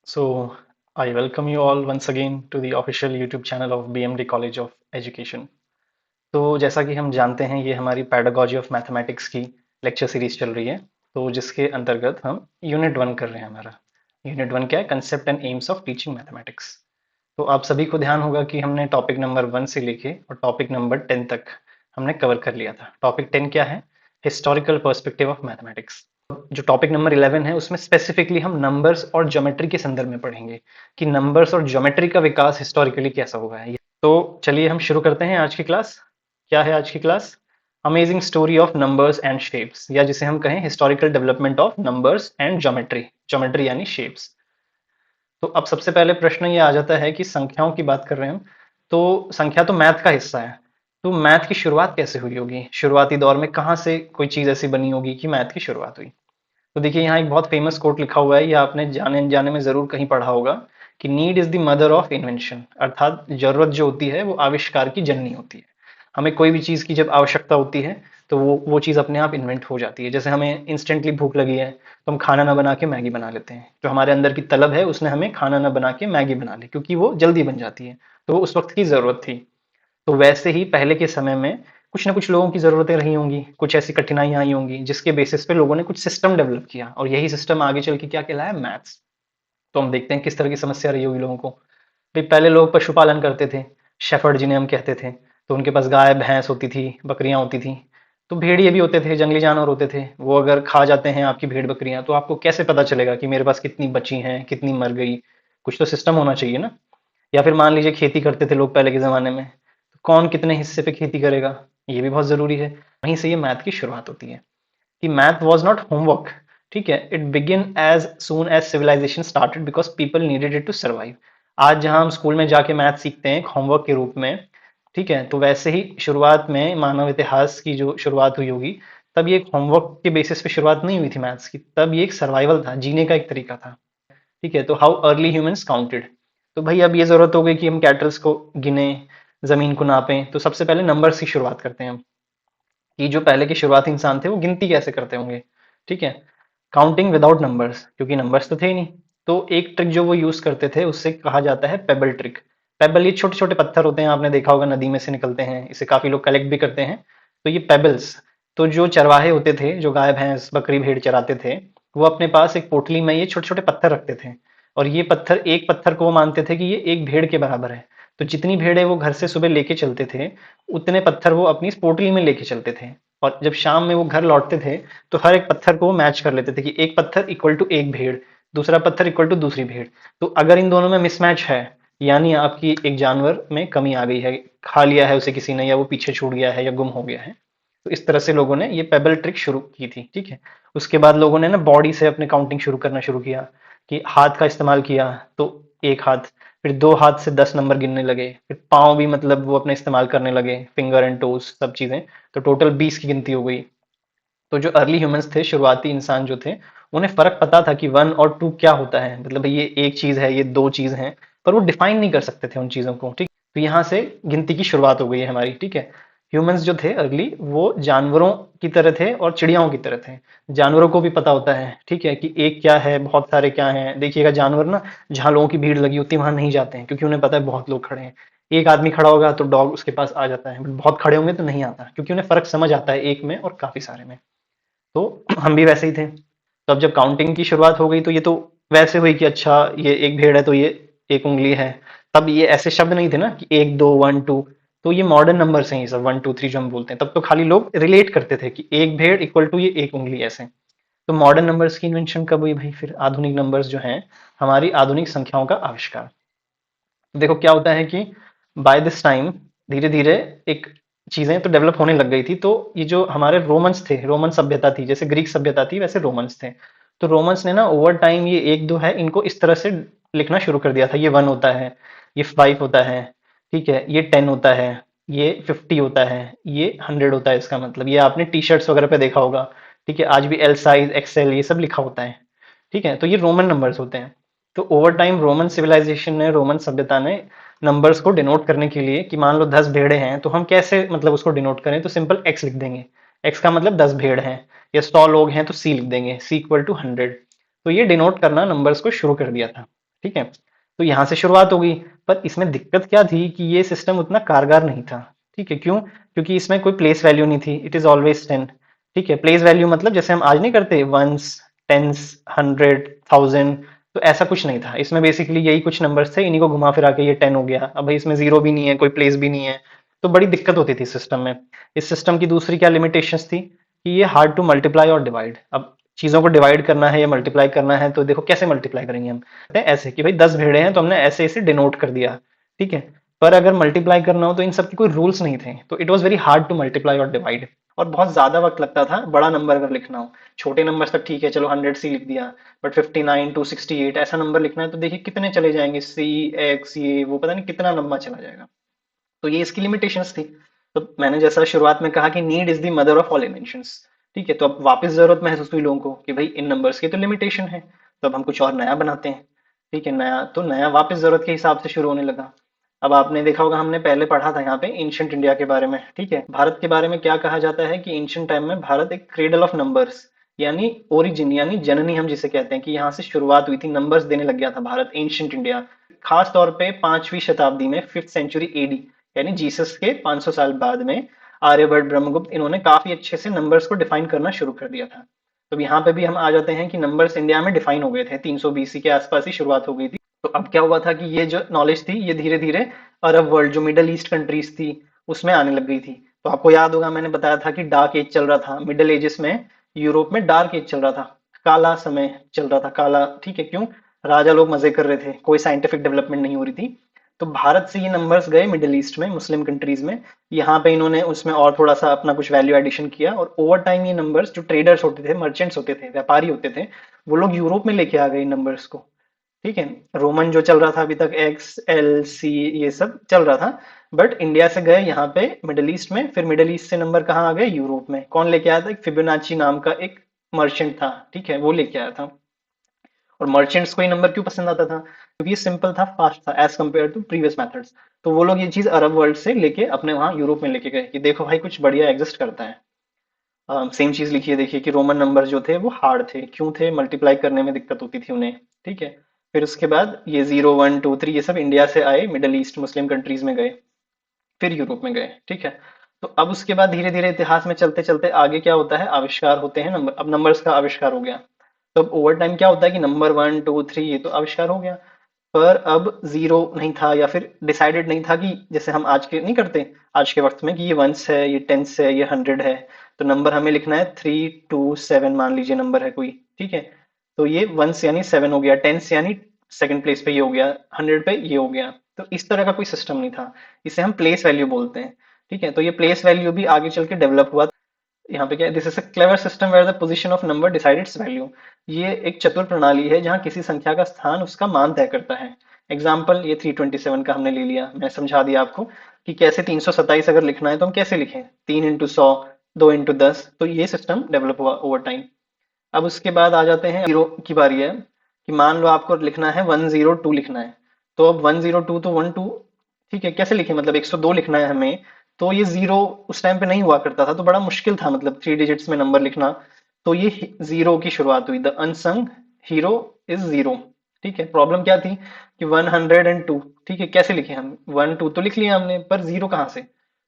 So, I welcome you all once again to the official YouTube channel of BMD College of Education. तो जैसा कि हम जानते हैं ये हमारी पैडागॉजी ऑफ मैथमेटिक्स की लेक्चर सीरीज चल रही है। तो जिसके अंतर्गत हम यूनिट 1 कर रहे हैं। हमारा यूनिट 1 क्या है? Concept and AIIMS of teaching mathematics. तो आप सभी को ध्यान होगा कि हमने टॉपिक नंबर 1 से लेके और टॉपिक नंबर 10 तक हमने कवर कर लिया था। टॉपिक 10 क्या है? Historical perspective of mathematics. जो टॉपिक नंबर 11 है उसमें स्पेसिफिकली हम नंबर्स और ज्योमेट्री के संदर्भ में पढ़ेंगे कि नंबर्स और ज्योमेट्री का विकास हिस्टोरिकली कैसा हुआ है। तो चलिए हम शुरू करते हैं आज की क्लास। क्या है आज की class? Amazing story of numbers and shapes, या जिसे हम कहें historical development of numbers and geometry. Geometry यानी शेप्स। तो अब सबसे पहले प्रश्न ये आ जाता है कि संख्याओं की बात कर रहे हैं हम, तो संख्या तो मैथ का हिस्सा है। तो मैथ की शुरुआत कैसे हुई होगी? शुरुआती दौर में कहाँ से कोई चीज ऐसी बनी होगी कि मैथ की शुरुआत हुई? तो देखिए यहाँ एक बहुत फेमस कोट लिखा हुआ है, या आपने जाने जाने में जरूर कहीं पढ़ा होगा कि need is the mother of invention, अर्थात जरूरत जो होती है वो आविष्कार की जननी होती है। हमें कोई भी चीज की जब आवश्यकता होती है तो वो चीज अपने आप इन्वेंट हो जाती है। जैसे हमें इंस्टेंटली भूख लगी है तो हम खाना ना बना के मैगी बना लेते हैं। जो हमारे अंदर की तलब है उसने हमें खाना ना बना के मैगी बना ली, क्योंकि वो जल्दी बन जाती है। तो वो उस वक्त की जरूरत थी। तो वैसे ही पहले के समय में कुछ ना कुछ लोगों की जरूरतें रही होंगी, कुछ ऐसी कठिनाइयां आई होंगी जिसके बेसिस पे लोगों ने कुछ सिस्टम डेवलप किया, और यही सिस्टम आगे चल के क्या कहलाया? मैथ्स। तो हम देखते हैं किस तरह की समस्या रही होगी लोगों को। भाई पहले लोग पशुपालन करते थे, शेफर्ड जिन्हें हम कहते थे। तो उनके पास गाय भैंस होती थी, बकरियां होती थी। तो भेड़िए भी होते थे, जंगली जानवर होते थे। वो अगर खा जाते हैं आपकी भेड़ बकरियां, तो आपको कैसे पता चलेगा कि मेरे पास कितनी बची हैं, कितनी मर गई? कुछ तो सिस्टम होना चाहिए ना। या फिर मान लीजिए खेती करते थे लोग पहले के ज़माने में, तो कौन कितने हिस्से पे खेती करेगा? ये भी बहुत ज़रूरी है। वहीं से ये मैथ की शुरुआत होती है कि मैथ वाज नॉट होमवर्क। ठीक है, it begin as soon as civilisation started because people needed it to survive. आज जहां हम स्कूल में जाके मैथ सीखते हैं होमवर्क के रूप में, ठीक है, तो वैसे ही शुरुआत में मानव इतिहास की जो शुरुआत हुई होगी, तब ये एक होमवर्क के बेसिस पे शुरुआत नहीं हुई थी मैथ्स की। तब ये एक सर्वाइवल था, जीने का एक तरीका था। ठीक है, तो हाउ अर्ली ह्यूमंस काउंटेड। तो भाई अब ये जरूरत हो गई कि हम कैटल्स को गिने, जमीन को नापें। तो सबसे पहले नंबर्स की शुरुआत करते हैं हम, कि जो पहले के शुरुआती इंसान थे वो गिनती कैसे करते होंगे। ठीक है, काउंटिंग विदाउट नंबर्स, क्योंकि नंबर्स तो थे ही नहीं। तो एक ट्रिक जो वो यूज करते थे उससे कहा जाता है पेबल ट्रिक। पेबल ये छोटे छोटे पत्थर होते हैं, आपने देखा होगा नदी में से निकलते हैं, इसे काफी लोग कलेक्ट भी करते हैं। तो ये पेबल्स, तो जो चरवाहे होते थे, जो गाय भैंस बकरी भेड़ चराते थे, वो अपने पास एक पोटली में ये छोटे छोटे पत्थर रखते थे। और ये पत्थर, एक पत्थर को वो मानते थे कि ये एक भेड़ के बराबर है। तो जितनी भेड़ें वो घर से सुबह लेके चलते थे, उतने पत्थर वो अपनी इस पोटली में लेके चलते थे। और जब शाम में वो घर लौटते थे, तो हर एक पत्थर को वो मैच कर लेते थे कि एक पत्थर इक्वल टू एक भेड़, दूसरा पत्थर इक्वल टू दूसरी भेड़। तो अगर इन दोनों में मिसमैच है, यानी आपकी एक जानवर में कमी आ गई है, खा लिया है उसे किसी ने, या वो पीछे छूट गया है या गुम हो गया है। तो इस तरह से लोगों ने ये पेबल ट्रिक शुरू की थी। ठीक है, उसके बाद लोगों ने ना बॉडी से अपने काउंटिंग शुरू करना शुरू किया, कि हाथ का इस्तेमाल किया। तो एक हाथ, फिर दो हाथ से 10 नंबर गिनने लगे, फिर पाँव भी मतलब वो अपने इस्तेमाल करने लगे, फिंगर एंड टोज सब चीजें। तो टोटल 20 की गिनती हो गई। तो जो अर्ली ह्यूमंस थे, शुरुआती इंसान जो थे, उन्हें फर्क पता था कि 1 और 2 क्या होता है। मतलब ये एक चीज है, ये दो चीज हैं, पर वो डिफाइन नहीं कर सकते थे उन चीजों को। ठीक, तो यहाँ से गिनती की शुरुआत हो गई है हमारी। ठीक है, ह्यूमंस जो थे अर्ली, वो जानवरों की तरह थे और चिड़ियाओं की तरह थे। जानवरों को भी पता होता है, ठीक है, कि एक क्या है, बहुत सारे क्या हैं। देखिएगा जानवर ना, जहाँ लोगों की भीड़ लगी होती है वहां नहीं जाते हैं, क्योंकि उन्हें पता है बहुत लोग खड़े हैं। एक आदमी खड़ा होगा तो डॉग उसके पास आ जाता है, बहुत खड़े होंगे तो नहीं आता, क्योंकि उन्हें फर्क समझ आता है एक में और काफी सारे में। तो हम भी वैसे ही थे। तो अब जब काउंटिंग की शुरुआत हो गई, तो ये तो वैसे हुई कि अच्छा ये एक भेड़ है तो ये एक उंगली है। तब ये ऐसे शब्द नहीं थे ना कि एक दो वन टू। तो ये मॉडर्न नंबर हैं, ये सब 1 2 3 जो हम बोलते हैं। तब तो खाली लोग रिलेट करते थे कि एक भेड़ इक्वल टू ये एक उंगली, ऐसे। तो मॉडर्न नंबर्स की इन्वेंशन कब हुई भाई? फिर आधुनिक नंबर्स जो हैं, हमारी आधुनिक संख्याओं का आविष्कार। देखो क्या होता है कि बाय दिस टाइम धीरे धीरे एक चीजें तो डेवलप होने लग गई थी। तो ये जो हमारे रोमन्स थे, रोमन सभ्यता थी, जैसे ग्रीक सभ्यता थी वैसे रोमन्स थे। तो रोमन्स ने ना ओवर टाइम ये एक दो है इनको इस तरह से लिखना शुरू कर दिया था। ये 1 होता है, ये 5 होता है, ठीक है, ये 10 होता है, ये 50 होता है, ये 100 होता है। इसका मतलब ये आपने टी शर्ट्स वगैरह पे देखा होगा। ठीक है, आज भी एल साइज एक्सएल ये सब लिखा होता है। ठीक है, तो ये रोमन नंबर्स होते हैं। तो ओवर टाइम रोमन सिविलाइजेशन ने, रोमन सभ्यता ने नंबर्स को डिनोट करने के लिए, कि मान लो 10 भेड़े हैं तो हम कैसे मतलब उसको डिनोट करें, तो सिंपल एक्स लिख देंगे। एक्स का मतलब 10 भेड़ हैं, या 100 लोग हैं तो सी लिख देंगे, सी इक्वल टू 100। तो ये डिनोट करना नंबर्स को शुरू कर दिया था। ठीक है, तो यहाँ से शुरुआत हो गई। पर इसमें दिक्कत क्या थी कि ये सिस्टम उतना कारगर नहीं था। ठीक है, क्यों? क्योंकि इसमें कोई प्लेस वैल्यू नहीं थी, इट इज ऑलवेज 10। ठीक है, प्लेस वैल्यू मतलब जैसे हम आज नहीं करते वंस, टेंस, 100, 1000, तो ऐसा कुछ नहीं था इसमें। बेसिकली यही कुछ नंबर्स थे, इन्हीं को घुमा फिरा के ये 10 हो गया। अब भाई इसमें जीरो भी नहीं है, कोई प्लेस भी नहीं है, तो बड़ी दिक्कत होती थी सिस्टम में। इस सिस्टम की दूसरी क्या लिमिटेशंस थी कि ये हार्ड टू मल्टीप्लाई और डिवाइड। अब चीजों को डिवाइड करना है या मल्टीप्लाई करना है तो देखो कैसे मल्टीप्लाई करेंगे हम। ऐसे कि भाई 10 भेड़े हैं तो हमने ऐसे ऐसे डिनोट कर दिया। ठीक है, पर अगर मल्टीप्लाई करना हो तो इन सब के कोई रूल्स नहीं थे, तो it was very hard to multiply और डिवाइड। और बहुत ज्यादा वक्त लगता था बड़ा नंबर अगर लिखना हो। छोटे नंबर तक ठीक है, चलो 100 सी लिख दिया, बट 59 टू 68 ऐसा नंबर लिखना है तो देखिए कितने चले जाएंगे, सी, एक्स, ये वो पता नहीं कितना लंबा चला जाएगा। तो ये इसकी लिमिटेशंस थी। तो मैंने जैसा शुरुआत में कहा कि need is the mother of all inventions. ठीक है, तो अब वापस जरूरत महसूस हुई लोगों को कि भाई इन नंबर्स की तो लिमिटेशन है, तो अब हम कुछ और नया बनाते हैं। ठीक है, नया तो नया वापस जरूरत के हिसाब से शुरू होने लगा। अब आपने देखा होगा, हमने पहले पढ़ा था यहाँ पे एंशिएंट इंडिया के बारे में। ठीक है, भारत के बारे में क्या कहा जाता है कि एंशिएंट टाइम में भारत एक क्रेडल ऑफ नंबर्स, यानी ओरिजिन यानी जननी हम जिसे कहते हैं, कि यहाँ से शुरुआत हुई थी, नंबर्स देने लग गया था भारत, एंशिएंट इंडिया। खास तौर पे 5वीं शताब्दी में, 5th सेंचुरी एडी, यानी जीसस के 500 साल बाद में आर्यभट्ट, ब्रह्मगुप्त, इन्होंने काफी अच्छे से नंबर्स को डिफाइन करना शुरू कर दिया था। तो यहाँ पे भी हम आ जाते हैं कि नंबर्स इंडिया में डिफाइन हो गए थे, 300 बीसी के आसपास ही शुरुआत हो गई थी। तो अब क्या हुआ था कि ये जो नॉलेज थी ये धीरे धीरे अरब वर्ल्ड, जो मिडल ईस्ट कंट्रीज थी, उसमें आने लग गई थी। तो आपको याद होगा मैंने बताया था कि डार्क एज चल रहा था मिडिल एजेस में, यूरोप में डार्क एज चल रहा था, काला समय चल रहा था, काला। ठीक है, क्यों? राजा लोग मजे कर रहे थे, कोई साइंटिफिक डेवलपमेंट नहीं हो रही थी। तो भारत से ये नंबर्स गए मिडिल ईस्ट में, मुस्लिम कंट्रीज में। यहाँ पे इन्होंने उसमें और थोड़ा सा अपना कुछ वैल्यू एडिशन किया, और ओवर टाइम ये नंबर्स, जो ट्रेडर्स होते थे, मर्चेंट्स होते थे, व्यापारी होते थे, वो लोग यूरोप में लेके आ गए इन नंबर्स को। ठीक है, रोमन जो चल रहा था अभी तक, एक्स, एल, सी, ये सब चल रहा था, बट इंडिया से गए यहाँ पे मिडिल ईस्ट में, फिर मिडिल ईस्ट से नंबर कहाँ आ गए? यूरोप में। कौन लेके आया था? एक फिबोनाची नाम का एक मर्चेंट था। ठीक है, वो लेके आया था। और मर्चेंट्स को ये नंबर क्यों पसंद आता था? क्योंकि ये सिंपल था, फास्ट था, as compare to previous methods. तो वो लोग ये चीज अरब वर्ल्ड से लेके अपने वहां यूरोप में लेके गए कि देखो भाई कुछ बढ़िया एग्जिस्ट करता है। सेम चीज लिखिए, देखिए कि रोमन नंबर जो थे वो हार्ड थे। क्यों थे? मल्टीप्लाई करने में दिक्कत होती थी उन्हें। ठीक है, फिर उसके बाद ये 0, 1, 2, 3 ये सब इंडिया से आए, मिडल ईस्ट मुस्लिम कंट्रीज में गए, फिर यूरोप में गए। ठीक है, तो अब उसके बाद धीरे धीरे इतिहास में चलते चलते आगे क्या होता है? आविष्कार होते हैं नंबर। अब नंबर्स का आविष्कार हो गया, तो अब ओवर टाइम क्या होता है कि नंबर 1, 2, 3 ये तो आविष्कार हो गया, पर अब जीरो नहीं था, या फिर डिसाइडेड नहीं था कि जैसे हम आज के नहीं करते, आज के वक्त में, कि ये वंस है, ये टेंस है, ये 100 है। तो नंबर हमें लिखना है 3, 2, 7 मान लीजिए नंबर है कोई। ठीक है, तो ये वंस यानी 7 हो गया, टेंस यानी सेकंड प्लेस पे ये हो गया, 100 पे ये हो गया। तो इस तरह का कोई सिस्टम नहीं था, इसे हम प्लेस वैल्यू बोलते हैं। ठीक है, तो ये प्लेस वैल्यू भी आगे चल के डेवलप हुआ। यहाँ पे क्या है? This is a clever system where the position of number decide its value. ये एक चतुर प्रणाली है जहाँ किसी संख्या का स्थान उसका मान तय करता है। एग्जाम्पल, ये 327 का हमने ले लिया, मैं समझा दिया आपको कि कैसे 327 अगर लिखना है तो हम कैसे लिखें, 3 × 100, 2 × 10। तो ये सिस्टम डेवलप हुआ ओवर टाइम। अब उसके बाद आ जाते हैं जीरो की बारी है, कि मान लो आपको लिखना है 102 लिखना है। तो अब 102 तो 12, ठीक है, कैसे लिखें? मतलब 102 लिखना है हमें, तो ये जीरो उस टाइम पे नहीं हुआ करता था, तो बड़ा मुश्किल था मतलब 3 डिजिट्स में नंबर लिखना। तो ये जीरो की शुरुआत हुई, the unsung hero is zero. ठीक है, प्रॉब्लम क्या थी कि 102, ठीक है, कैसे लिखे हम? 1 2 तो लिख लिया हमने, पर जीरो कहाँ से?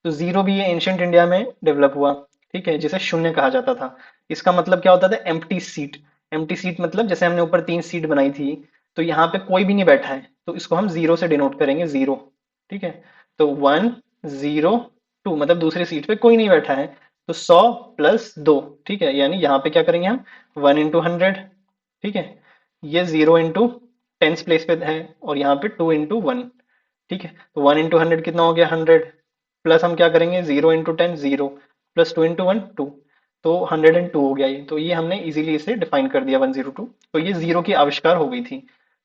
तो जीरो भी ये एंशियंट इंडिया में डेवलप हुआ। ठीक है, जिसे शून्य कहा जाता था। इसका मतलब क्या होता था? Empty seat. एम्प्टी सीट मतलब जैसे हमने ऊपर 3 सीट बनाई थी, तो यहाँ पे कोई भी नहीं बैठा है, तो इसको हम जीरो से डिनोट करेंगे, जीरो। ठीक है, तो 102 मतलब दूसरी सीट पे कोई नहीं बैठा है, तो 100 + 2। ठीक है, यानी यहाँ पे क्या करेंगे हम? 1 × 100। ठीक है, ये 0 × 10 प्लेस पे है, और यहाँ पे 2 × 1। ठीक है, तो 1 × 100 कितना हो गया? 100। प्लस हम क्या करेंगे? 0 × 10 0, +2 × 1 2। तो 102 हो गया ये। तो ये हमने इजीली इसे डिफाइन कर दिया, 102। तो ये जीरो की आविष्कार हो गई थी।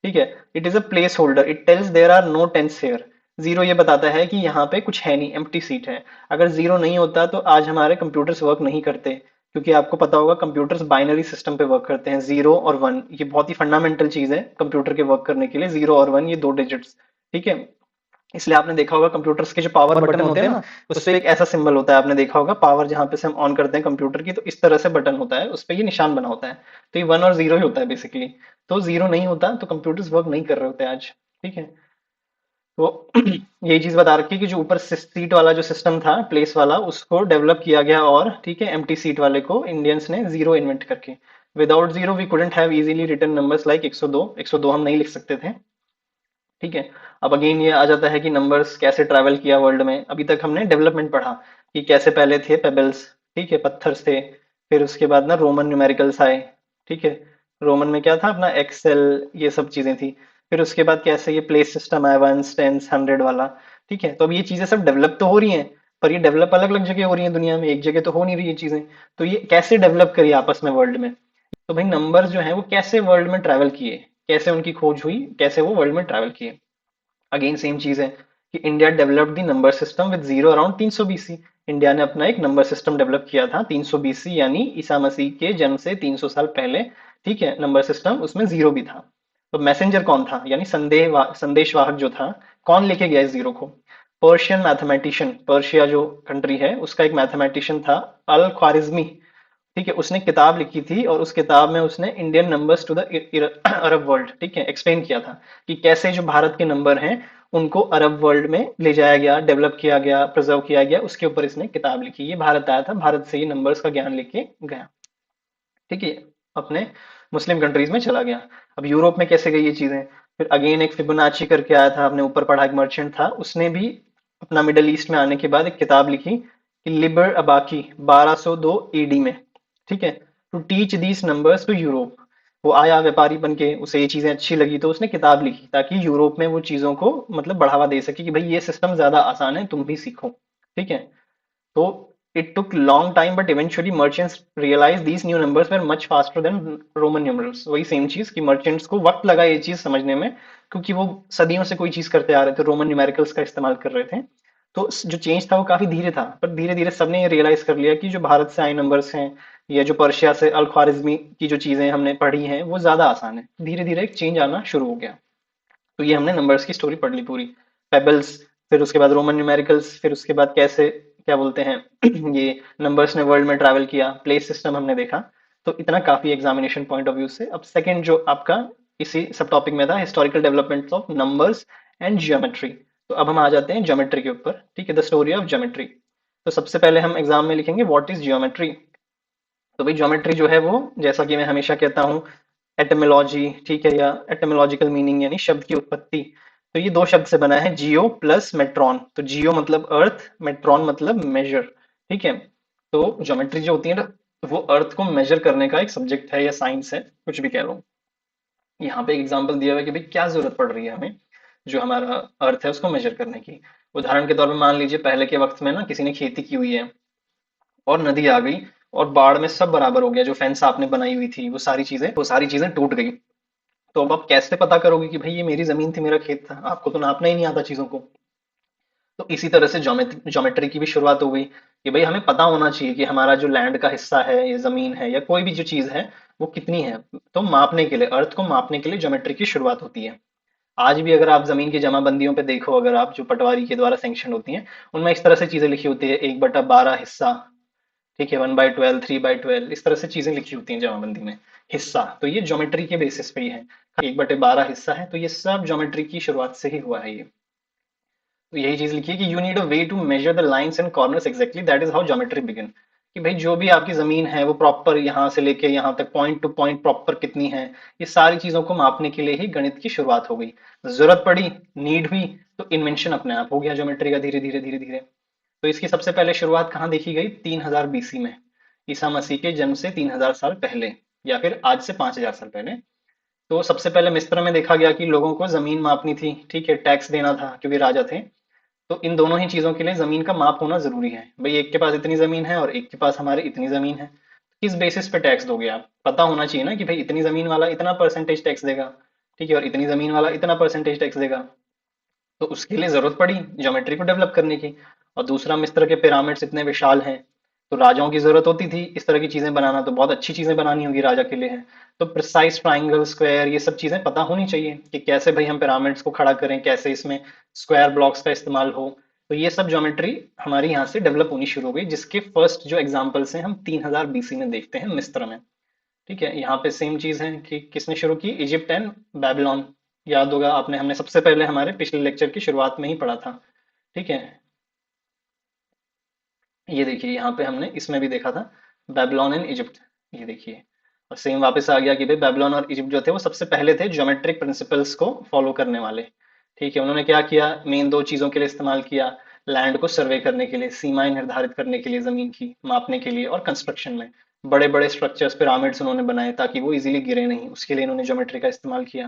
ठीक है, it is a place holder, it tells there are no tens here. Zero ये बताता है कि यहाँ पे कुछ है नहीं, एम्प्टी सीट है। अगर जीरो नहीं होता तो आज हमारे कंप्यूटर्स वर्क नहीं करते, क्योंकि आपको पता होगा कंप्यूटर्स बाइनरी सिस्टम पे वर्क करते हैं, 0 और 1। ये बहुत ही फंडामेंटल चीज है कंप्यूटर के वर्क करने के लिए, 0 और 1 ये 2 डिजिट्स। ठीक है, इसलिए आपने देखा होगा कंप्यूटर्स के जो पावर बटन होते हैं ना, उस पे एक ऐसा सिंबल होता है, आपने देखा होगा पावर जहां पे से हम ऑन करते हैं कंप्यूटर की, तो इस तरह से बटन होता है, उस पे ये निशान बना होता है। तो ये 1 और 0 ही होता है बेसिकली। तो 0 नहीं होता तो कंप्यूटर्स वर्क नहीं कर रहे होते आज। ठीक है। तो यही चीज बता रखी है कि जो ऊपर सीट वाला जो सिस्टम था, प्लेस वाला, उसको डेवलप किया गया, और ठीक है एम्प्टी सीट वाले को इंडियंस ने 0 इन्वेंट करके। Without 0 we couldn't have easily written numbers like 102। 102 हम नहीं लिख सकते थे। ठीक है। अब अगेन ये आ जाता है कि नंबर्स कैसे ट्रैवल किया वर्ल्ड में। अभी तक हमने डेवलपमेंट पढ़ा कि कैसे पहले थे पेबल्स, ठीक है, पत्थर थे। फिर उसके बाद ना रोमन न्यूमेरिकल्स आए। ठीक है। रोमन में क्या था अपना एक्सेल, ये सब चीजें थी। फिर उसके बाद कैसे ये प्लेस सिस्टम आया, वंस टेंस हंड्रेड वाला। ठीक है। तो अब ये चीजें सब डेवलप तो हो रही हैं, पर ये डेवलप अलग अलग जगह हो रही है दुनिया में, एक जगह तो हो नहीं रही ये चीजें। तो ये कैसे डेवलप करी आपस में वर्ल्ड में। तो भाई नंबर्स जो है वो कैसे वर्ल्ड में ट्रैवल किए, कैसे उनकी खोज हुई, कैसे वो वर्ल्ड में ट्रैवल किए। अगेन सेम चीज है कि India developed the number system with zero around 300 BC. India ने अपना एक नंबर सिस्टम डेवलप किया था 300 बीसी, यानी ईसा मसीह के जन्म से 300 साल पहले। ठीक है। नंबर सिस्टम उसमें जीरो भी था। तो मैसेंजर कौन था, यानी संदेशवाहक जो था, कौन लेके गया इस जीरो को। पर्शियन मैथमेटिशियन, पर्शिया जो कंट्री है उसका एक मैथमेटिशियन था, अल ख्वारिज्मी। ठीक है। उसने किताब लिखी थी और उस किताब में उसने Indian numbers to the Arab world, ठीक है, एक्सप्लेन किया था कि कैसे जो भारत के नंबर हैं उनको अरब वर्ल्ड में ले जाया गया, डेवलप किया गया, प्रिजर्व किया गया, उसके ऊपर इसने किताब लिखी। ये भारत आया था, भारत से ये नंबर्स का ज्ञान लेके गया। ठीक है। अपने मुस्लिम कंट्रीज में चला गया। अब यूरोप में कैसे गई ये चीजें। फिर अगेन एक फिबोनाची करके आया था, आपने ऊपर पढ़ा, एक मर्चेंट था, उसने भी अपना मिडल ईस्ट में आने के बाद एक किताब लिखी कि लिबर अबाकी 1202 ईडी में। ठीक है। To teach these numbers to Europe. वो आया व्यापारी बन के, उसे ये चीजें अच्छी लगी तो उसने किताब लिखी ताकि यूरोप में वो चीजों को मतलब बढ़ावा दे सके कि भाई ये सिस्टम ज्यादा आसान है, तुम भी सीखो। ठीक है। तो it took long time but eventually merchants realized these new numbers were much faster than Roman numerals। वही सेम चीज कि मर्चेंट्स को वक्त लगा ये चीज समझने में, क्योंकि वो सदियों से कोई चीज करते आ रहे थे, रोमन न्यूमेरिकल्स का इस्तेमाल कर रहे थे। तो जो चेंज था वो काफी धीरे था, पर धीरे धीरे सबने ये रियलाइज कर लिया कि जो भारत से आए नंबर्स हैं या जो पर्शिया से अल ख्वारिज्मी की जो चीजें हमने पढ़ी हैं वो ज्यादा आसान है। धीरे धीरे एक चेंज आना शुरू हो गया। तो ये हमने नंबर्स की स्टोरी पढ़ ली पूरी। पेबल्स, फिर उसके बाद रोमन न्यूमेरिकल्स, फिर उसके बाद कैसे क्या बोलते हैं ये नंबर्स ने वर्ल्ड में ट्रैवल किया, प्लेस सिस्टम हमने देखा। तो इतना काफी एग्जामिनेशन पॉइंट ऑफ व्यू से। अब सेकंड जो आपका इसी सब टॉपिक में था, historical development of numbers and geometry. तो अब हम आ जाते हैं ज्योमेट्री के ऊपर। ठीक है। The story of geometry. तो सबसे पहले हम एग्जाम में लिखेंगे व्हाट इज ज्योमेट्री। तो भाई ज्योमेट्री जो है वो, जैसा कि मैं हमेशा कहता हूँ, एटमोलॉजी, ठीक है, या एटमोलॉजिकल मीनिंग यानी शब्द की उत्पत्ति। तो ये दो शब्द से बना है, जियो प्लस मेट्रॉन। तो जियो मतलब अर्थ, मेट्रॉन मतलब मेजर। ठीक है। तो ज्योमेट्री जो होती है ना, वो अर्थ को मेजर करने का एक सब्जेक्ट है या साइंस है, कुछ भी कह लो। यहाँ पे एक एग्जांपल दिया हुआ है कि भाई क्या जरूरत पड़ रही है हमें जो हमारा अर्थ है उसको मेजर करने की। उदाहरण के तौर पे मान लीजिए पहले के वक्त में ना किसी ने खेती की हुई है और नदी आ गई और बाढ़ में सब बराबर हो गया, जो फेंस आपने बनाई हुई थी वो सारी चीजें टूट गई। तो अब आप कैसे पता करोगे कि भाई ये मेरी जमीन थी, मेरा खेत था, आपको तो नापना ही नहीं आता चीजों को। तो इसी तरह से ज्योमेट्री की भी शुरुआत हो गई कि भाई हमें पता होना चाहिए कि हमारा जो लैंड का हिस्सा है, ये जमीन है या कोई भी जो चीज है, वो कितनी है। तो मापने के लिए, अर्थ को मापने के लिए ज्योमेट्री की शुरुआत होती है। आज भी अगर आप जमीन की जमाबंदियों पे देखो, अगर आप जो पटवारी के द्वारा सैंक्शन होती हैं, उनमें इस तरह से चीजें लिखी होती है, 1/12 हिस्सा, ठीक है, 1/12, 3/12, इस तरह से चीजें लिखी होती हैं जमाबंदी में। हिस्सा तो ये ज्योमेट्री के बेसिस पे ही है। 1/12 हिस्सा है, तो ये सब ज्योमेट्री की शुरुआत से ही हुआ है ये। तो यही चीज लिखी है कि you need a way to measure the lines and corners exactly, that is how geometry begin. कि भाई जो भी आपकी जमीन है वो प्रॉपर यहाँ से लेके यहाँ तक पॉइंट टू पॉइंट प्रॉपर कितनी है, ये सारी चीजों को मापने के लिए ही गणित की शुरुआत हो गई। जरूरत पड़ी, नीड हुई, तो इन्वेंशन अपने आप हो गया ज्योमेट्री का, धीरे धीरे धीरे धीरे। तो इसकी सबसे पहले शुरुआत कहाँ देखी गई, 3000 बीसी में, ईसा मसीह के जन्म से 3000 साल पहले, या फिर आज से 5000 साल पहले। तो सबसे पहले मिस्र में देखा गया कि लोगों को जमीन मापनी थी, ठीक है, टैक्स देना था क्योंकि राजा थे। तो इन दोनों ही चीजों के लिए जमीन का माप होना जरूरी है। भाई एक के पास इतनी जमीन है और एक के पास हमारे इतनी जमीन है, किस बेसिस पे टैक्स दोगे आप, पता होना चाहिए ना कि भाई इतनी जमीन वाला इतना परसेंटेज टैक्स देगा, ठीक है, और इतनी जमीन वाला इतना परसेंटेज टैक्स देगा। तो उसके लिए जरूरत पड़ी ज्योमेट्री को डेवलप करने की। और दूसरा, मिस्र के पिरामिड्स इतने विशाल हैं, तो राजाओं की जरूरत होती थी इस तरह की चीजें बनाना, तो बहुत अच्छी चीजें बनानी होगी राजा के लिए है। तो प्रिसाइज ट्राइंगल, स्क्वायर, ये सब चीजें पता होनी चाहिए कि कैसे भाई हम पिरामिड्स को खड़ा करें, कैसे इसमें स्क्वायर ब्लॉक्स का इस्तेमाल हो। तो ये सब ज्योमेट्री हमारी यहाँ से डेवलप होनी शुरू हो गई, जिसके फर्स्ट जो एग्जाम्पल्स हैं हम 3000 बीसी में देखते हैं मिस्र में। ठीक है, यहाँ पे सेम चीज है कि किसने शुरू की, इजिप्ट एंड बेबीलोन। याद होगा आपने, हमने सबसे पहले हमारे पिछले लेक्चर की शुरुआत में ही पढ़ा था। ठीक है, ये देखिए यहाँ पे हमने इसमें भी देखा था, बेबीलोन एंड इजिप्ट। ये देखिए, और सेम वापस आ गया कि भाई बेबीलोन और इजिप्ट जो थे वो सबसे पहले थे ज्योमेट्रिक प्रिंसिपल्स को फॉलो करने वाले। ठीक है, उन्होंने क्या किया, मेन दो चीजों के लिए इस्तेमाल किया, लैंड को सर्वे करने के लिए, सीमाएं निर्धारित करने के लिए, जमीन की मापने के लिए, और कंस्ट्रक्शन में बड़े बड़े स्ट्रक्चर्स पिरामिड्स उन्होंने बनाए ताकि वो इजीली गिरे नहीं, उसके लिए इन्होंने ज्योमेट्री का इस्तेमाल किया।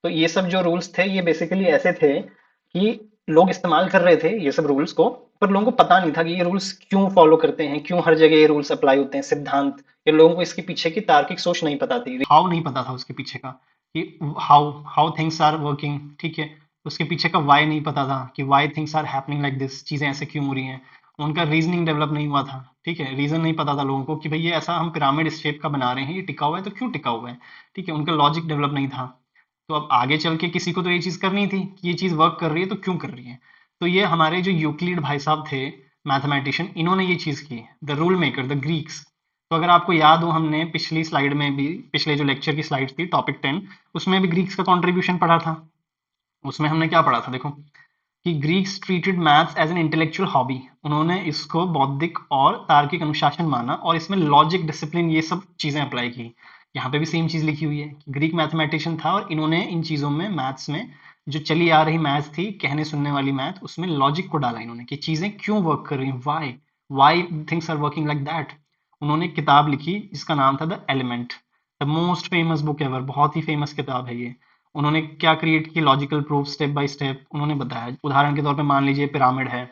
तो ये सब जो रूल्स थे ये बेसिकली ऐसे थे कि लोग इस्तेमाल कर रहे थे ये सब रूल्स को, पर लोगों को पता नहीं था कि ये रूल्स क्यों फॉलो करते हैं, क्यों हर जगह ये रूल्स अप्लाई होते हैं, सिद्धांत। ये लोगों को इसके पीछे की तार्किक सोच नहीं पता थी, हाउ नहीं पता था उसके पीछे का, कि how how things are working. ठीक है, उसके पीछे का वाई नहीं पता था कि why things are happening like this, चीजें ऐसे क्यों हो रही हैं। उनका रीजनिंग डेवलप नहीं हुआ था। ठीक है, रीजन नहीं पता था लोगों को कि भाई ये ऐसा हम पिरामिड शेप का बना रहे हैं, ये टिका हुआ है तो क्यों टिका हुआ है। ठीक है, उनका लॉजिक डेवलप नहीं था। तो अब आगे चल के किसी को तो ये चीज करनी थी कि ये चीज वर्क कर रही है तो क्यों कर रही है। तो ये हमारे जो यूक्लिड भाई साहब थे, मैथमेटिशियन, इन्होंने ये चीज की, the rule maker, the Greeks. तो अगर आपको याद हो, हमने पिछली स्लाइड में भी, पिछले जो लेक्चर की स्लाइड थी टॉपिक 10, उसमें भी ग्रीक्स का कंट्रीब्यूशन पढ़ा था। उसमें हमने क्या पढ़ा था देखो, कि Greeks treated maths as an intellectual hobby. उन्होंने इसको बौद्धिक और तार्किक अनुशासन माना और इसमें लॉजिक, डिसिप्लिन, ये सब चीजें अप्लाई की। यहाँ पे भी सेम चीज लिखी हुई है कि ग्रीक मैथमेटिशियन था और इन्होंने इन चीजों में, मैथ्स में जो चली आ रही मैथ्स थी, कहने सुनने वाली मैथ, उसमें लॉजिक को डाला इन्होंने कि चीजें क्यों वर्क कर रही हैं, why why things are working like that. उन्होंने एक किताब लिखी जिसका नाम था the element, the most famous book ever, बहुत ही फेमस किताब है ये। उन्होंने क्या क्रिएट की, logical proof, step by step उन्होंने बताया। उदाहरण के तौर पे मान लीजिए पिरामिड है।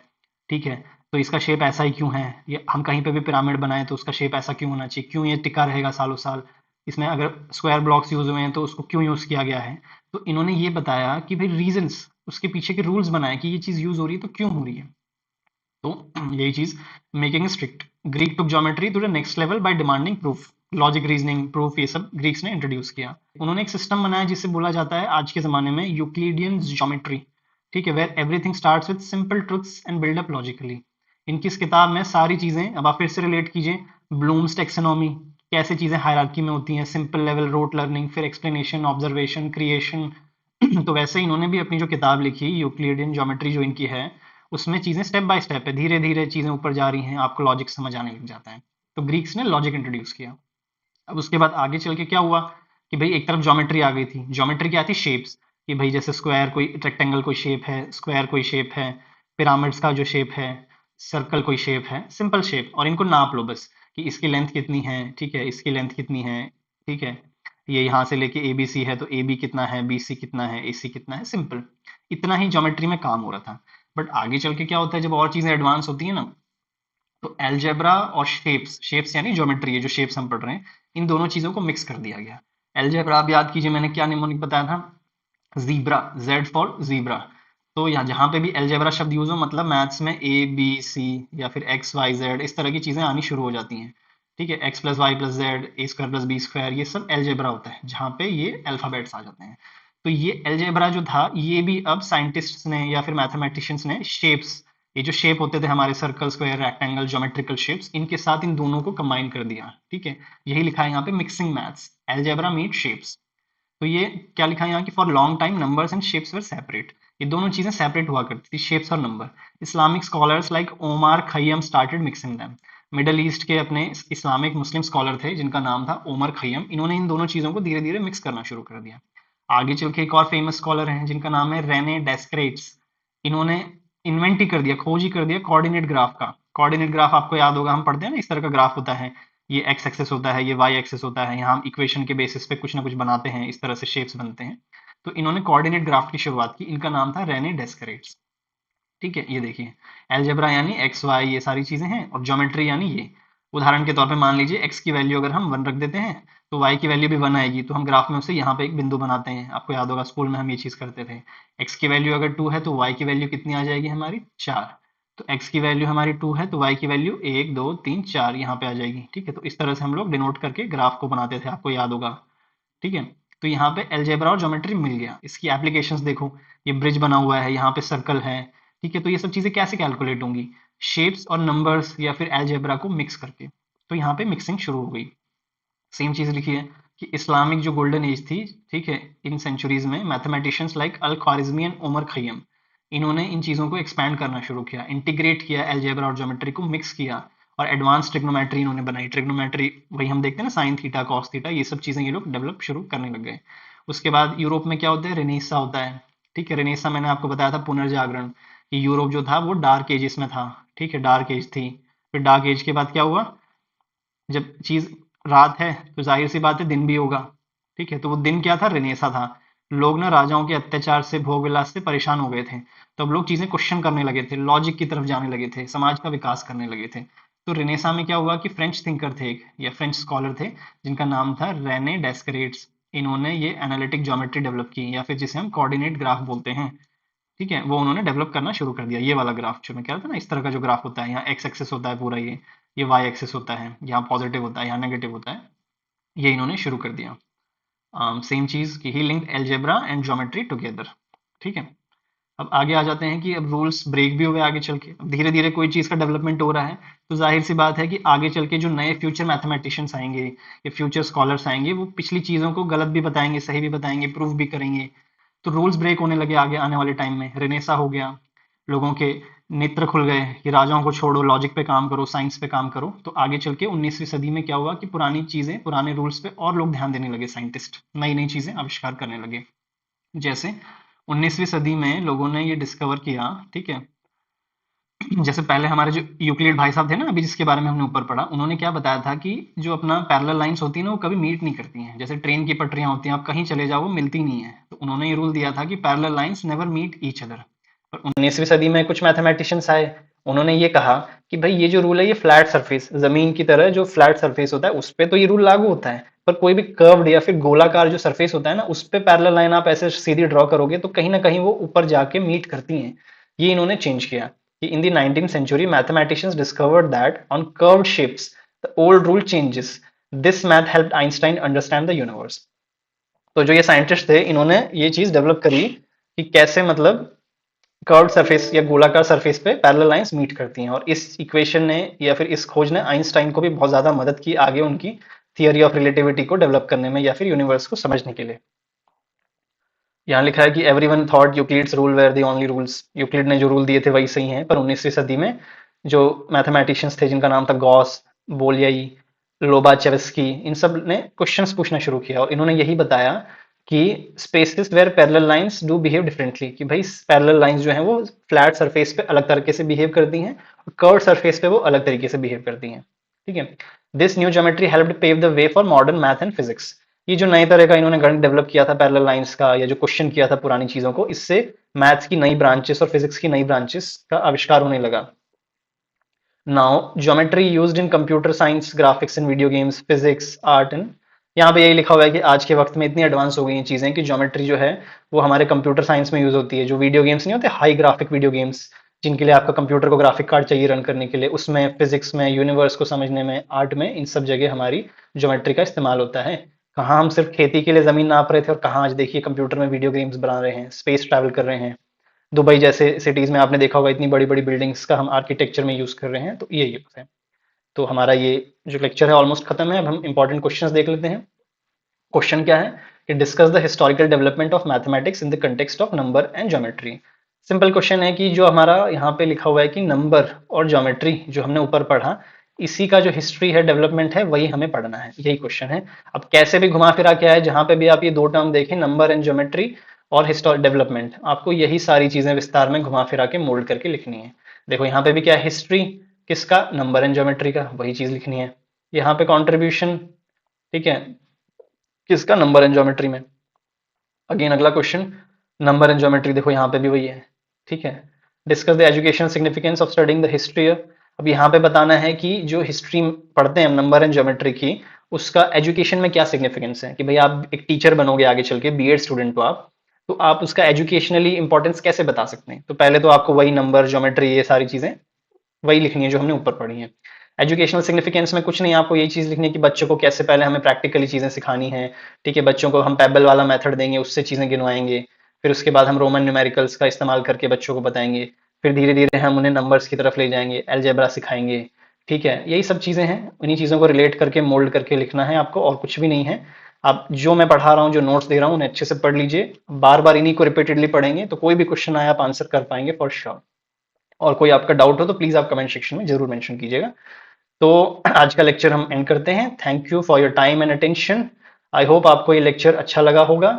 ठीक है, तो इसका शेप ऐसा ही क्यों है, ये हम कहीं पे भी पिरामिड बनाए तो उसका शेप ऐसा क्यों होना चाहिए, क्यों ये टिका रहेगा सालों साल। इसमें अगर स्क्वायर ब्लॉक्स यूज हुए हैं तो उसको क्यों यूज किया गया है। तो इन्होंने ये बताया कि भाई रीजंस, उसके पीछे के रूल्स बनाए कि ये चीज यूज हो रही है तो क्यों हो रही है। तो यही चीज, making strict, Greek took geometry to the next level by demanding proof, logic, reasoning, proof, ये सब ग्रीक्स ने इंट्रोड्यूस किया। उन्होंने एक सिस्टम बनाया जिसे बोला जाता है आज के जमाने में यूक्लिडियन ज्योमेट्री। ठीक है, where everything starts with simple truths and build up logically. इनकी इस किताब में सारी चीजें, अब आप फिर से रिलेट कीजिए, ब्लूम्स टेक्सोनॉमी, कैसे चीजें हायरार्की में होती हैं, सिंपल लेवल, रोट लर्निंग, फिर एक्सप्लेनेशन, ऑब्जर्वेशन, क्रिएशन। तो वैसे इन्होंने भी अपनी जो किताब लिखी, यूक्लिडियन ज्योमेट्री जो इनकी है, उसमें चीजें स्टेप बाय स्टेप है, धीरे धीरे चीजें ऊपर जा रही हैं, आपको लॉजिक समझ आने लग जाता है। तो ग्रीक्स ने लॉजिक इंट्रोड्यूस किया। अब उसके बाद आगे चल के क्या हुआ, कि भाई एक तरफ ज्योमेट्री आ गई थी। ज्योमेट्री क्या थी, शेप्स, कि भाई जैसे स्क्वायर कोई, रेक्टेंगल कोई शेप है, स्क्वायर कोई शेप है, पिरामिड्स का जो शेप है, सर्कल कोई शेप है, सिंपल शेप, और इनको नाप लो बस, कि इसकी लेंथ कितनी है। ठीक है, इसकी लेंथ कितनी है। ठीक है, ये यहाँ से लेके ए बी सी है तो ए बी कितना है, बी सी कितना है, ए सी कितना है, सिंपल। इतना ही ज्योमेट्री में काम हो रहा था। बट आगे चल के क्या होता है, जब और चीजें एडवांस होती है ना, तो एलजेब्रा और शेप्स, शेप्स यानी ज्योमेट्री है, जो शेप्स हम पढ़ रहे हैं, इन दोनों चीजों को मिक्स कर दिया गया। एलजेब्रा आप याद कीजिए, मैंने क्या निमोनिक बताया था, जीब्रा, जेड फॉर जीब्रा। तो यहाँ जहां पे भी एलजेब्रा शब्द यूज हो, मतलब मैथ्स में ए बी सी या फिर एक्स वाई जेड, इस तरह की चीजें आनी शुरू हो जाती हैं। ठीक है, X plus Y plus Z, A square plus B square, ये सब एलजेब्रा होता है, जहां पे ये अल्फाबेट्स आ जाते हैं। तो ये एलजेब्रा जो था, ये भी अब साइंटिस्ट्स ने या फिर मैथमेटिशियंस ने शेप्स, ये जो शेप होते थे हमारे, circle, square, rectangle, geometrical shapes, इनके साथ इन दोनों को कंबाइन कर दिया। ठीक है, यही लिखा है यहाँ पे, mixing maths, algebra meet shapes. तो ये क्या लिखा है यहाँ की, for long time numbers and shapes were separate. ये दोनों चीजें सेपरेट हुआ करती थी, शेप्स और number. Islamic scholars like Omar Khayyam started mixing them. Middle east के अपने इस्लामिक मुस्लिम स्कॉलर थे जिनका नाम था ओमर खय्यम, इन्होंने इन दोनों चीजों को धीरे धीरे मिक्स करना शुरू कर दिया। आगे चल के एक और फेमस स्कॉलर हैं जिनका नाम है रेने डेस्क्रेट्स। इन्होंने इन्वेंट ही कर दिया, खोज ही कर दिया कोऑर्डिनेट ग्राफ का। कोऑर्डिनेट ग्राफ आपको याद होगा, हम पढ़ते हैं ना, इस तरह का ग्राफ होता है, ये एक्स एक्सेस होता है, ये वाई एक्सेस होता है, यहाँ हम इक्वेशन के बेसिस पे कुछ ना कुछ बनाते हैं, इस तरह से शेप्स बनते हैं। तो इन्होंने कोऑर्डिनेट ग्राफ की शुरुआत की, इनका नाम था रेने डेस्करेट्स। ठीक है, ये देखिए, एलजेब्रा यानी एक्स वाई ये सारी चीजें हैं, और ज्योमेट्री यानी ये। उदाहरण के तौर पे मान लीजिए एक्स की वैल्यू अगर हम 1 रख देते हैं, तो वाई की वैल्यू भी 1 आएगी, तो हम ग्राफ में उसे यहाँ पे एक बिंदु बनाते हैं। आपको याद होगा स्कूल में हम ये चीज करते थे। एक्स की वैल्यू अगर 2 है तो वाई की वैल्यू कितनी आ जाएगी हमारी, 4। तो x की वैल्यू हमारी 2 है, तो y की वैल्यू 1 2 3 4 यहाँ पे आ जाएगी। ठीक है, तो इस तरह से हम लोग डिनोट करके ग्राफ को बनाते थे, आपको याद होगा। ठीक है, तो यहाँ पे अलजेब्रा और ज्योमेट्री मिल गया। इसकी एप्लीकेशंस देखो, ये ब्रिज बना हुआ है, यहाँ पे सर्कल है। ठीक है, तो ये सब चीजें कैसे कैलकुलेट होंगी? शेप्स और नंबर्स या फिर अलजेब्रा को मिक्स करके। तो यहाँ पे मिक्सिंग शुरू हो गई। सेम चीज लिखी है कि इस्लामिक जो गोल्डन एज थी, ठीक है, इन सेंचुरीज में mathematicians like Al Khwarizmi and Omar Khayyam, इन्होंने इन चीजों को एक्सपैंड करना शुरू किया, इंटीग्रेट किया, अलजेब्रा और ज्योमेट्री को मिक्स किया, और एडवांस ट्रिग्नोमेट्री इन्होंने बनाई। ट्रिग्नोमेट्री वही हम देखते हैं ना, साइन थीटा कॉस थीटा, ये सब चीजें ये लोग डेवलप शुरू करने लग गए। उसके बाद यूरोप में क्या होता है? रेनेसा होता है। ठीक है, रेनेसा मैंने आपको बताया था पुनर्जागरण, कि यूरोप जो था वो डार्क एजेस में था। ठीक है, डार्क एज थी। फिर डार्क एज के बाद क्या हुआ? जब चीज रात है तो जाहिर सी बात है दिन भी होगा। ठीक है, तो वो दिन क्या था? रेनेसा था। लोग ना राजाओं के अत्याचार से, भोग विलास से परेशान हो गए थे, तो अब लोग चीजें क्वेश्चन करने लगे थे, लॉजिक की तरफ जाने लगे थे, समाज का विकास करने लगे थे। तो रेनेसा में क्या हुआ कि फ्रेंच थिंकर थे एक, या फ्रेंच स्कॉलर थे, जिनका नाम था रेने डेस्करेट्स। इन्होंने ये एनालिटिक ज्योमेट्री डेवलप की, या फिर जिसे हम कोऑर्डिनेट ग्राफ बोलते हैं। ठीक है, वो उन्होंने डेवलप करना शुरू कर दिया। ये वाला ग्राफ जो मैं कह रहा था ना, इस तरह का जो ग्राफ होता है, यहाँ एक्स एक्सिस होता है पूरा, ये वाई एक्सिस होता है, यहाँ पॉजिटिव होता है, यहाँ नेगेटिव होता है, ये इन्होंने शुरू कर दिया। सेम चीज कि he linked algebra and geometry together. ठीक है, अब आगे आ जाते हैं कि अब रूल्स ब्रेक भी हुए आगे चल के। अब धीरे धीरे कोई चीज का डेवलपमेंट हो रहा है, तो जाहिर सी बात है कि आगे चल के जो नए फ्यूचर मैथमेटिशियंस आएंगे या फ्यूचर स्कॉलर्स आएंगे, वो पिछली चीजों को गलत भी बताएंगे, सही भी बताएंगे, प्रूव भी करेंगे। तो रूल्स ब्रेक होने लगे आगे आने वाले टाइम में। रेनेसा हो गया, लोगों के नेत्र खुल गए कि राजाओं को छोड़ो, लॉजिक पे काम करो, साइंस पे काम करो। तो आगे चल के 19वीं सदी में क्या हुआ कि पुरानी चीजें, पुराने रूल्स पे और लोग ध्यान देने लगे, साइंटिस्ट नई नई चीजें आविष्कार करने लगे। जैसे 19वीं सदी में लोगों ने ये डिस्कवर किया, ठीक है, जैसे पहले हमारे जो यूक्लिड भाई साहब थे ना, अभी जिसके बारे में हमने ऊपर पढ़ा, उन्होंने क्या बताया था कि जो अपना पैरेलल लाइंस होती है ना, वो कभी मीट नहीं करती हैं। जैसे ट्रेन की पटरियां होती हैं, आप कहीं चले जाओ वो मिलती नहीं है। तो उन्होंने ये रूल दिया था कि parallel lines never meet each other. पर 19वीं सदी में कुछ मैथमेटिशियंस आए, उन्होंने ये कहा कि भाई ये जो रूल है, ये फ्लैट सरफेस, जमीन की तरह जो फ्लैट सरफेस होता है उस पे तो ये रूल लागू होता है, पर कोई भी कर्व्ड या फिर गोलाकार जो सरफेस होता है ना, उस पे पैरेलल लाइन आप ऐसे सीधी ड्रॉ करोगे तो कहीं ना कहीं वो ऊपर जाके मीट करती हैं। ये इन्होंने चेंज किया। In the 19th century, mathematicians discovered that on curved shapes, the old rule changes. This math helped Einstein understand the universe. तो जो ये साइंटिस्ट थे, इन्होंने ये चीज डेवलप करी कि कैसे मतलब कर्व्ड सरफेस या गोलाकार सरफेस पे पैरेलल लाइंस मीट करती हैं, और इस इक्वेशन ने या फिर इस खोज ने आइंस्टाइन को भी बहुत ज्यादा मदद की आगे उनकी थियरी ऑफ रिलेटिविटी को डेवलप करने में या फिर यूनिवर्स को समझने के लिए। यहाँ लिखा है कि everyone thought Euclid's rule were the only rules. Euclid ने जो रूल दिए थे वही सही हैं, पर 19वीं सदी में जो मैथमेटिशियंस थे, जिनका नाम था गॉस, बोलियाई, लोबाचेवस्की, इन सब ने क्वेश्चंस पूछना शुरू किया, और इन्होंने यही बताया कि spaces where parallel lines do behave differently, कि भाई पैरेलल लाइंस जो हैं वो फ्लैट सरफेस पे अलग तरीके से बिहेव करती हैं, और कर्व सरफेस पे वो अलग तरीके से बिहेव करती हैं। ठीक है, this new geometry helped pave the way for modern math and physics. ये जो नए तरह का इन्होंने गणित डेवलप किया था पैरेलल लाइंस का, या जो क्वेश्चन किया था पुरानी चीजों को, इससे मैथ्स की नई ब्रांचेस और फिजिक्स की नई ब्रांचेस का आविष्कार होने लगा। Now geometry used in computer science, graphics in video games, physics, art and, यहाँ पे यही लिखा हुआ है कि आज के वक्त में इतनी एडवांस हो गई हैं चीजें कि ज्योमेट्री जो है वो हमारे कंप्यूटर साइंस में यूज होती है। जो वीडियो गेम्स नहीं होते, हाई ग्राफिक वीडियो गेम्स, जिनके लिए आपका कंप्यूटर को ग्राफिक कार्ड चाहिए रन करने के लिए, उसमें, फिजिक्स में, यूनिवर्स को समझने में, आर्ट में, इन सब जगह हमारी ज्योमेट्री का इस्तेमाल होता है। कहाँ हम सिर्फ खेती के लिए जमीन नाप रहे थे, और कहाँ आज देखिए कंप्यूटर में वीडियो गेम्स बना रहे हैं, स्पेस ट्रैवल कर रहे हैं। दुबई जैसे सिटीज में आपने देखा होगा, इतनी बड़ी बड़ी बिल्डिंग्स का हम आर्किटेक्चर में यूज कर रहे हैं, तो ये यूज है। तो हमारा ये जो लेक्चर है ऑलमोस्ट खत्म है। अब हम इंपॉर्टेंट क्वेश्चंस देख लेते हैं। क्वेश्चन क्या है कि discuss the historical development of mathematics in the context of number and geometry. Simple question है कि जो हमारा यहाँ पे लिखा हुआ है कि नंबर और ज्योमेट्री जो हमने ऊपर पढ़ा, इसी का जो हिस्ट्री है, डेवलपमेंट है, वही हमें पढ़ना है, यही क्वेश्चन है। अब कैसे भी घुमा फिरा के आए, जहां पे भी आप ये दो टर्म देखें, नंबर एंड ज्योमेट्री और हिस्टोरिक डेवलपमेंट, आपको यही सारी चीजें विस्तार में घुमा फिरा के मोल्ड करके लिखनी है। देखो यहाँ पे भी क्या है, हिस्ट्री किसका? नंबर एंड ज्योमेट्री का, वही चीज लिखनी है। यहाँ पे कॉन्ट्रीब्यूशन, ठीक है, किसका? नंबर एंड ज्योमेट्री में। अगेन अगला क्वेश्चन, नंबर एंड ज्योमेट्री, देखो यहाँ पे भी वही है। ठीक है, discuss the education significance of studying the history. अब यहाँ पे बताना है कि जो हिस्ट्री पढ़ते हैं नंबर एंड ज्योमेट्री की, उसका एजुकेशन में क्या सिग्निफिकेंस है, कि भाई आप एक टीचर बनोगे आगे चल के, बीएड स्टूडेंट हो आप, तो आप उसका एजुकेशनली इंपॉर्टेंस कैसे बता सकते हैं? तो पहले तो आपको वही नंबर, ज्योमेट्री, ये सारी चीजें वही लिखनी है जो हमने ऊपर पढ़ी है। एजुकेशनल सिग्निफिकेंस में कुछ नहीं, आपको यही चीज लिखनी है कि बच्चों को कैसे पहले हमें प्रैक्टिकली चीजें सिखानी है। ठीक है, बच्चों को हम पेबल वाला मेथड देंगे, उससे चीजें गिनवाएंगे। फिर उसके बाद हम रोमन न्यूमेरिकल्स का इस्तेमाल करके बच्चों को बताएंगे। फिर धीरे धीरे हम उन्हें नंबर्स की तरफ ले जाएंगे, अलजेब्रा सिखाएंगे। ठीक है, यही सब चीजें हैं, उन्हीं चीजों को रिलेट करके मोल्ड करके लिखना है आपको, और कुछ भी नहीं है। आप जो मैं पढ़ा रहा हूँ, जो नोट्स दे रहा हूँ, उन्हें अच्छे से पढ़ लीजिए। बार बार इन्हीं को रिपीटेडली पढ़ेंगे तो कोई भी क्वेश्चन आए आप आंसर कर पाएंगे फॉर श्योर। और कोई आपका डाउट हो तो प्लीज आप कमेंट सेक्शन में जरूर मेंशन कीजिएगा। तो आज का लेक्चर हम एंड करते हैं। Thank you for your time and attention. I hope आपको ये लेक्चर अच्छा लगा होगा।